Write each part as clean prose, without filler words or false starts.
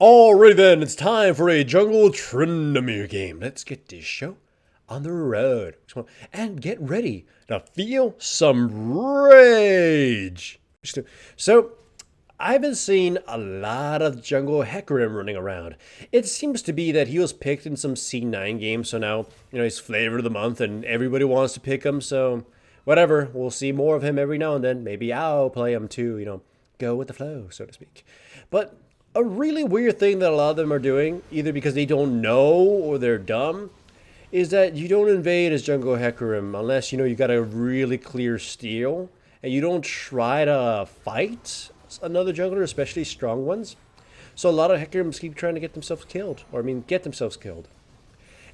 Alrighty then, it's time for a jungle Tryndamere game. Let's get this show on the road. And get ready to feel some rage. So, I've been seeing a lot of jungle Hecarim running around. It seems to be that he was picked in some C9 game, so now, he's flavor of the month and everybody wants to pick him, so whatever. We'll see more of him every now and then. Maybe I'll play him too, go with the flow, so to speak. But a really weird thing that a lot of them are doing, either because they don't know or they're dumb, is that you don't invade as jungle Hecarim unless you got a really clear steal, and you don't try to fight another jungler, especially strong ones. So a lot of Hecarims keep trying to get themselves killed, get themselves killed.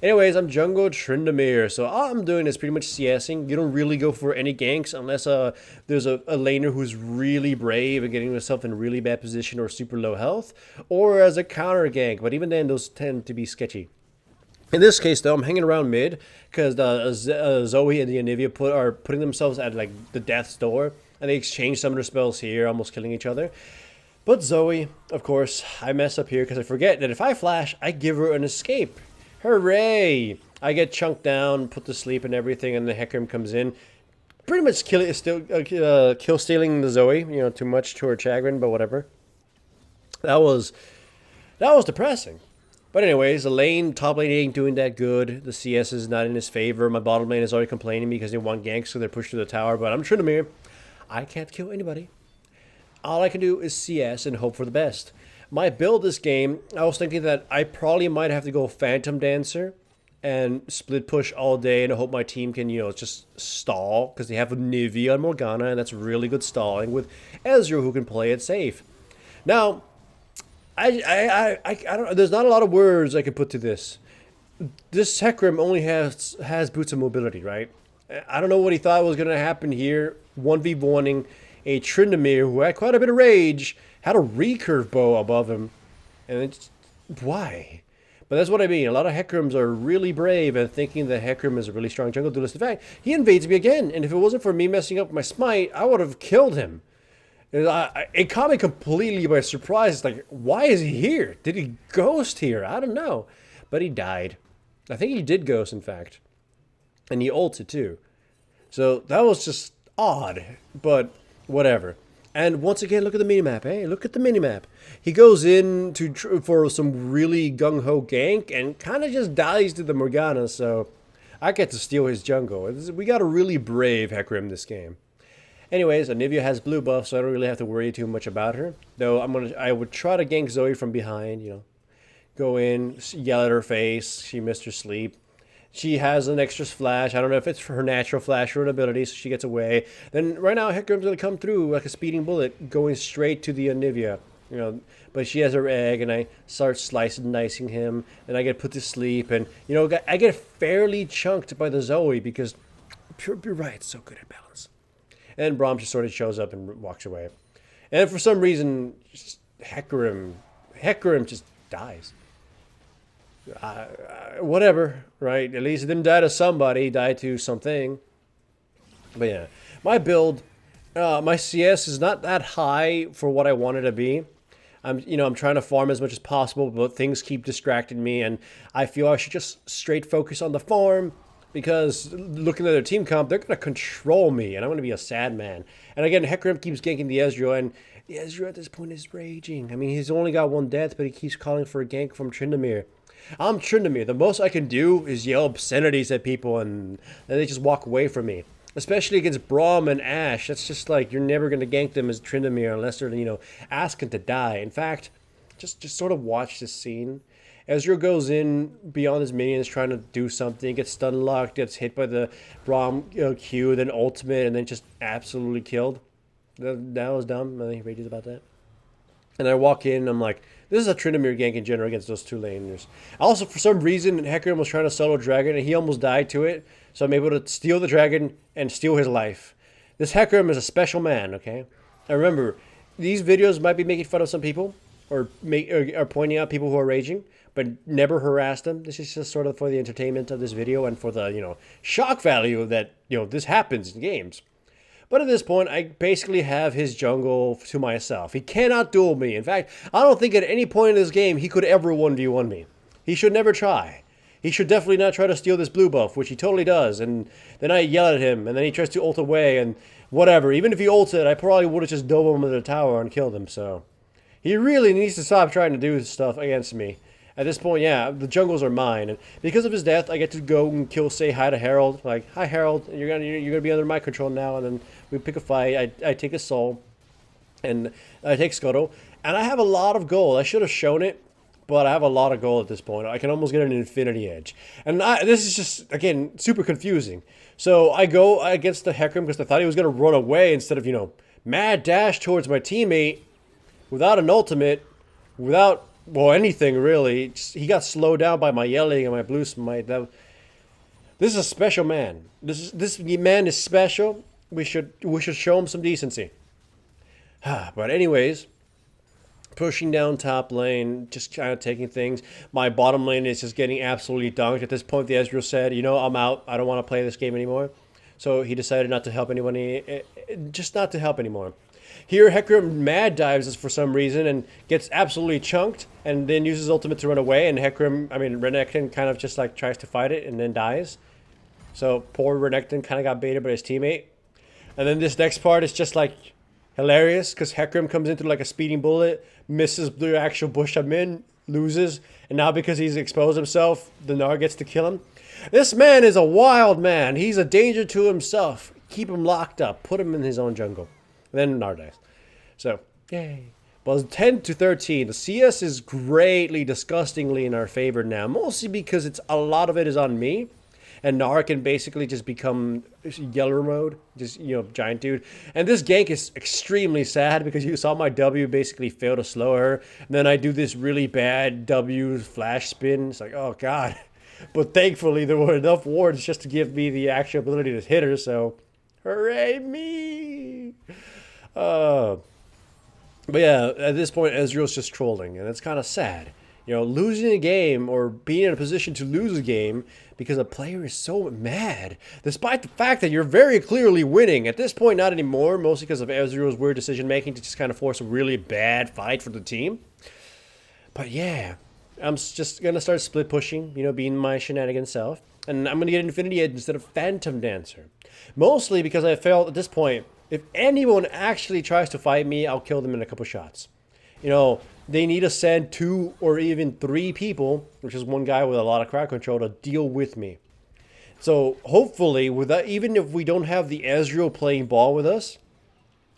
Anyways, I'm jungle Tryndamere, so all I'm doing is pretty much CSing. You don't really go for any ganks unless there's a laner who's really brave and getting himself in really bad position or super low health, or as a counter gank, but even then those tend to be sketchy. In this case, though, I'm hanging around mid because Zoe and the Anivia are putting themselves at like the death's door, and they exchange some of their spells here, almost killing each other. But Zoe, of course, I mess up here because I forget that if I flash, I give her an escape. Hooray! I get chunked down, put to sleep and everything, and the Hecarim comes in. Pretty much kill stealing the Zoe, too much to her chagrin, but whatever. That was depressing. But anyways, the top lane ain't doing that good. The CS is not in his favor. My bottom lane is already complaining because they want ganks, so they're pushed to the tower. But I'm Tryndamere. I can't kill anybody. All I can do is CS and hope for the best. My build this game, I was thinking that I probably might have to go Phantom Dancer and split push all day and hope my team can, just stall, because they have Nivea and Morgana, and that's really good stalling with Ezreal, who can play it safe. Now, I don't know, there's not a lot of words I can put to this. This Hecarim only has boots of mobility, right? I don't know what he thought was going to happen here. 1v1ing a Tryndamere who had quite a bit of rage, had a recurve bow above him, and it's why? But that's what I mean. A lot of Hecarims are really brave and thinking that Hecarim is a really strong jungle duelist. In fact, he invades me again, and if it wasn't for me messing up my smite, I would have killed him. It caught me completely by surprise. It's like, why is he here? Did he ghost here? I don't know. But he died. I think he did ghost, in fact. And he ulted, too. So that was just odd, but whatever. And once again, look at the minimap, eh? Look at the minimap. He goes in for some really gung-ho gank and kind of just dies to the Morgana, so I get to steal his jungle. We got a really brave Hecarim this game. Anyways, Anivia has blue buff, so I don't really have to worry too much about her. Though I would try to gank Zoe from behind, go in, yell at her face, she missed her sleep. She has an extra flash. I don't know if it's for her natural flash or an ability, so she gets away. Then right now, Hecarim's going to come through like a speeding bullet, going straight to the Anivia. But she has her egg, and I start slicing and dicing him, and I get put to sleep, and, I get fairly chunked by the Zoe because Pure Right's so good at balance. And Braum just sort of shows up and walks away. And for some reason, Hecarim just dies. Whatever, right? At least it didn't die to somebody, it died to something. But yeah, my build, my CS is not that high for what I want it to be. I'm trying to farm as much as possible, but things keep distracting me, and I feel I should just straight focus on the farm, because looking at their team comp, they're going to control me, and I'm going to be a sad man. And again, Hecarim keeps ganking the Ezreal, and the Ezreal at this point is raging. I mean, he's only got one death, but he keeps calling for a gank from Tryndamere. I'm Tryndamere. The most I can do is yell obscenities at people, and they just walk away from me. Especially against Braum and Ashe. That's just like, you're never going to gank them as Tryndamere unless they're, asking to die. In fact, just sort of watch this scene. Ezreal goes in beyond his minions trying to do something, gets stun locked, gets hit by the Braum Q, then ultimate, and then just absolutely killed. That was dumb. I think he rages about that. And I walk in, and I'm like, this is a Tryndamere gank in general against those two laners. Also, for some reason, Hecarim was trying to solo dragon, and he almost died to it. So I'm able to steal the dragon and steal his life. This Hecarim is a special man, okay? And remember, these videos might be making fun of some people, or pointing out people who are raging, but never harass them. This is just sort of for the entertainment of this video and for the, shock value that, this happens in games. But at this point, I basically have his jungle to myself. He cannot duel me. In fact, I don't think at any point in this game he could ever 1v1 me. He should never try. He should definitely not try to steal this blue buff, which he totally does. And then I yell at him, and then he tries to ult away, and whatever. Even if he ulted, I probably would have just dove him with the tower and killed him, so... He really needs to stop trying to do stuff against me. At this point, yeah, the jungles are mine. And because of his death, I get to go and say hi to Harold. Like, hi, Harold, you're gonna be under my control now. And then we pick a fight. I take his soul, and I take Scuttle. And I have a lot of gold. I should have shown it, but I have a lot of gold at this point. I can almost get an infinity edge. And this is just, again, super confusing. So I go against the Hecarim because I thought he was going to run away instead of, mad dash towards my teammate without an ultimate, without, well, anything really. He got slowed down by my yelling and my blue smite. This is a special man. This man is special. We should show him some decency. But anyways, pushing down top lane, just kind of taking things. My bottom lane is just getting absolutely dunked. At this point, the Ezreal said, I'm out. I don't want to play this game anymore. So he decided not to help anybody, just not to help anymore. Here, Hecarim mad dives us for some reason and gets absolutely chunked and then uses ultimate to run away. And Renekton kind of just like tries to fight it and then dies. So poor Renekton kind of got baited by his teammate. And then this next part is just like hilarious because Hecarim comes into like a speeding bullet, misses the actual bush I'm in, loses. And now because he's exposed himself, the Gnar gets to kill him. This man is a wild man. He's a danger to himself. Keep him locked up. Put him in his own jungle. Then Gnar dies. So, yay. Well, 10-13. The CS is greatly, disgustingly in our favor now. Mostly because a lot of it is on me. And Gnar can basically just become Yeller mode. Just, giant dude. And this gank is extremely sad because you saw my W basically fail to slow her. And then I do this really bad W flash spin. It's like, oh, God. But thankfully, there were enough wards just to give me the actual ability to hit her. So, hooray me! But yeah, at this point, Ezreal's just trolling, and it's kind of sad. Losing a game or being in a position to lose a game because a player is so mad, despite the fact that you're very clearly winning. At this point, not anymore, mostly because of Ezreal's weird decision-making to just kind of force a really bad fight for the team. But yeah, I'm just going to start split pushing, being my shenanigans self. And I'm going to get Infinity Edge instead of Phantom Dancer. Mostly because I felt at this point, if anyone actually tries to fight me, I'll kill them in a couple shots. They need to send 2 or even 3 people, which is one guy with a lot of crowd control, to deal with me. So hopefully, even if we don't have the Ezreal playing ball with us,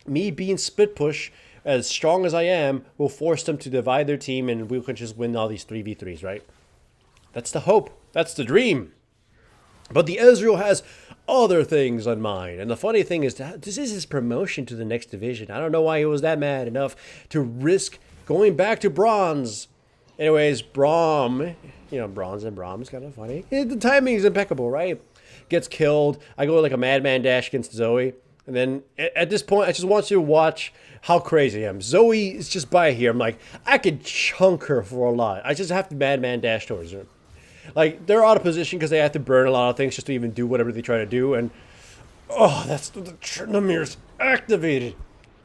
me being split push, as strong as I am, will force them to divide their team and we can just win all these 3v3s, right? That's the hope. That's the dream. But the Ezreal has other things on mind. And the funny thing is that this is his promotion to the next division. I don't know why he was that mad enough to risk going back to bronze. Anyways, Braum, bronze and Braum is kind of funny. The timing is impeccable, right? Gets killed. I go like a madman dash against Zoe. And then at this point, I just want you to watch how crazy I am. Zoe is just by here. I'm like, I could chunk her for a lot. I just have to madman dash towards her. Like, they're out of position because they have to burn a lot of things just to even do whatever they try to do. And, that's the Tryndamere's activated.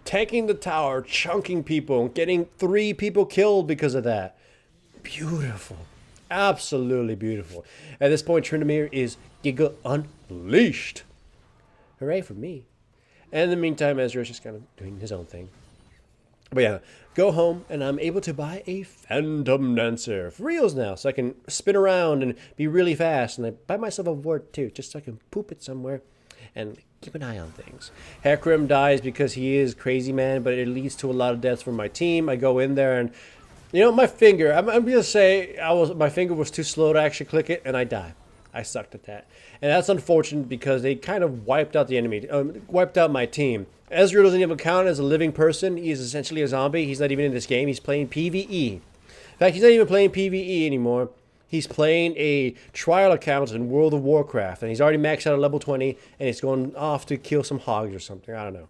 Taking the tower, chunking people, and getting 3 people killed because of that. Beautiful. Absolutely beautiful. At this point, Tryndamere is Giga Unleashed. Hooray for me. And in the meantime, Ezra's just kind of doing his own thing. But yeah, go home, and I'm able to buy a Phantom Dancer for reals now, so I can spin around and be really fast. And I buy myself a ward too, just so I can poop it somewhere and keep an eye on things. Hecarim dies because he is crazy man, but it leads to a lot of deaths for my team. I go in there and, my finger, I'm going to say my finger was too slow to actually click it, and I die. I sucked at that. And that's unfortunate because they kind of wiped out the enemy, wiped out my team. Ezreal doesn't even count as a living person. He is essentially a zombie. He's not even in this game. He's playing PvE. In fact, he's not even playing PvE anymore. He's playing a trial account in World of Warcraft. And he's already maxed out at level 20. And he's going off to kill some hogs or something. I don't know.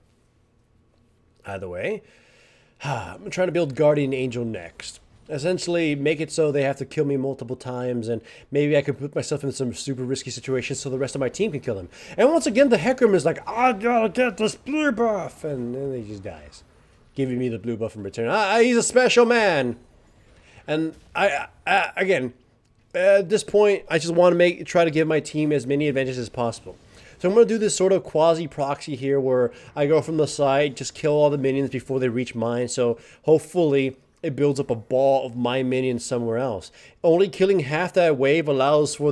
Either way, I'm trying to build Guardian Angel next. essentially make it so they have to kill me multiple times, and maybe I can put myself in some super risky situations so the rest of my team can kill him. And once again, the Hecarim is like, I gotta get this blue buff, and then he just dies, giving me the blue buff in return. He's a special man. And again, at this point, I just want to try to give my team as many advantages as possible. So I'm going to do this sort of quasi-proxy here where I go from the side, just kill all the minions before they reach mine. So hopefully it builds up a ball of my minions somewhere else. Only killing half that wave allows for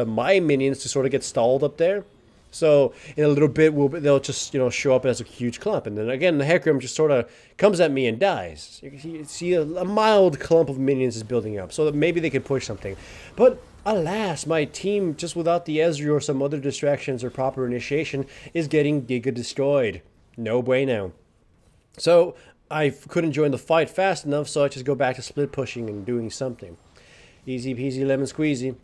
my minions to sort of get stalled up there. So in a little bit, they'll just show up as a huge clump, and then again the Hecarim just sort of comes at me and dies. You see a mild clump of minions is building up, so that maybe they can push something. But alas, my team, just without the Ezreal or some other distractions or proper initiation, is getting giga destroyed. No bueno. So I couldn't join the fight fast enough, so I just go back to split pushing and doing something. Easy peasy lemon squeezy.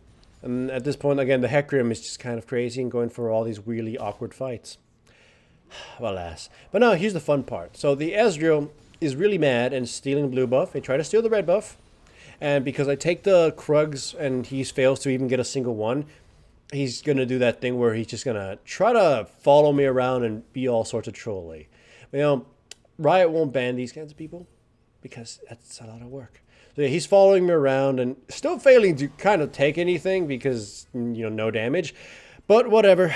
And at this point, again, the Hecarim is just kind of crazy and going for all these really awkward fights. Alas. But now, here's the fun part. So the Ezreal is really mad and stealing the blue buff. They try to steal the red buff. And because I take the Krugs and he fails to even get a single one, he's going to do that thing where he's just going to try to follow me around and be all sorts of trolly. Riot won't ban these kinds of people because that's a lot of work. So yeah, he's following me around and still failing to kind of take anything because, no damage. But whatever.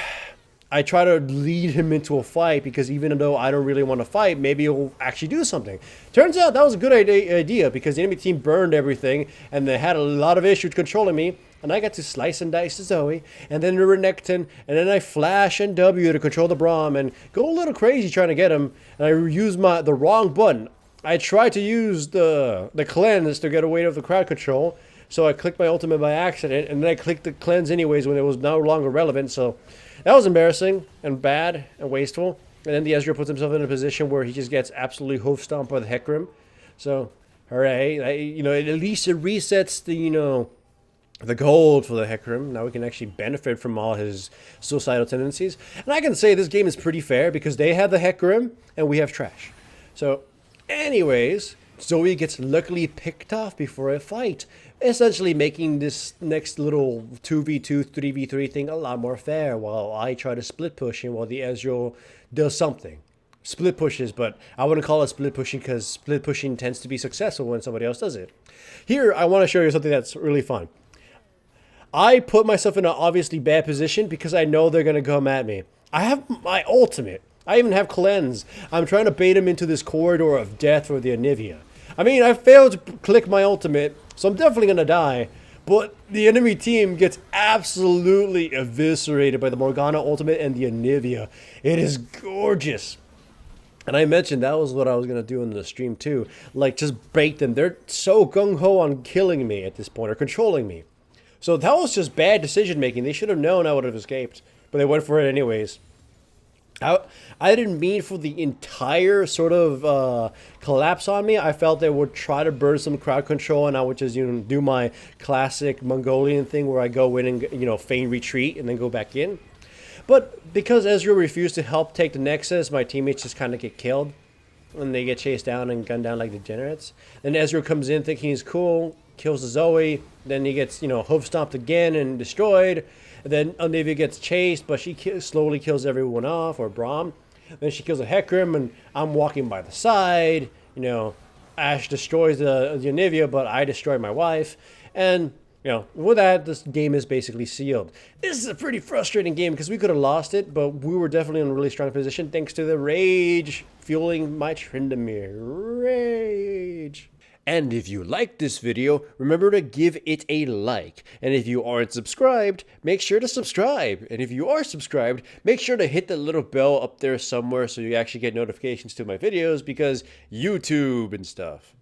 I try to lead him into a fight because even though I don't really want to fight, maybe he'll actually do something. Turns out that was a good idea because the enemy team burned everything and they had a lot of issues controlling me. And I got to slice and dice the Zoe and then the Renekton, and then I flash and W to control the Braum and go a little crazy trying to get him. And I use the wrong button. I tried to use the cleanse to get away with the crowd control, so I clicked my ultimate by accident, and then I clicked the cleanse anyways when it was no longer relevant, so that was embarrassing and bad and wasteful. And then the Ezreal puts himself in a position where he just gets absolutely hoof stomped by the Hecarim. So, hooray. At least it resets the gold for the Hecarim. Now we can actually benefit from all his suicidal tendencies. And I can say this game is pretty fair because they have the Hecarim and we have trash. So, anyways, Zoe gets luckily picked off before a fight, essentially making this next little 2v2, 3v3 thing a lot more fair while I try to split push him while the Ezreal does something. Split pushes, but I wouldn't call it split pushing because split pushing tends to be successful when somebody else does it. Here, I want to show you something that's really fun. I put myself in an obviously bad position because I know they're going to come at me. I have my ultimate. I even have cleanse. I'm trying to bait him into this corridor of death for the Anivia. I failed to click my ultimate, so I'm definitely going to die. But the enemy team gets absolutely eviscerated by the Morgana ultimate and the Anivia. It is gorgeous. And I mentioned that was what I was going to do in the stream too. Like, just bait them. They're so gung-ho on killing me at this point, or controlling me. So that was just bad decision making. They should have known I would have escaped. But they went for it anyways. I didn't mean for the entire sort of collapse on me. I felt they would try to burn some crowd control, and I would just do my classic Mongolian thing where I go in and feign retreat and then go back in. But because Ezreal refused to help take the Nexus, my teammates just kind of get killed, and they get chased down and gunned down like degenerates. Then Ezreal comes in thinking he's cool, kills the Zoe, then he gets hoof stomped again and destroyed. Then Olivia gets chased, but she slowly kills everyone off, or Braum. Then she kills a Hecarim, and I'm walking by the side. Ashe destroys the Olivia, but I destroy my wife. And, with that, this game is basically sealed. This is a pretty frustrating game because we could have lost it, but we were definitely in a really strong position thanks to the rage fueling my Tryndamere. Rage. And if you liked this video, remember to give it a like. And if you aren't subscribed, make sure to subscribe. And if you are subscribed, make sure to hit the little bell up there somewhere so you actually get notifications to my videos because YouTube and stuff.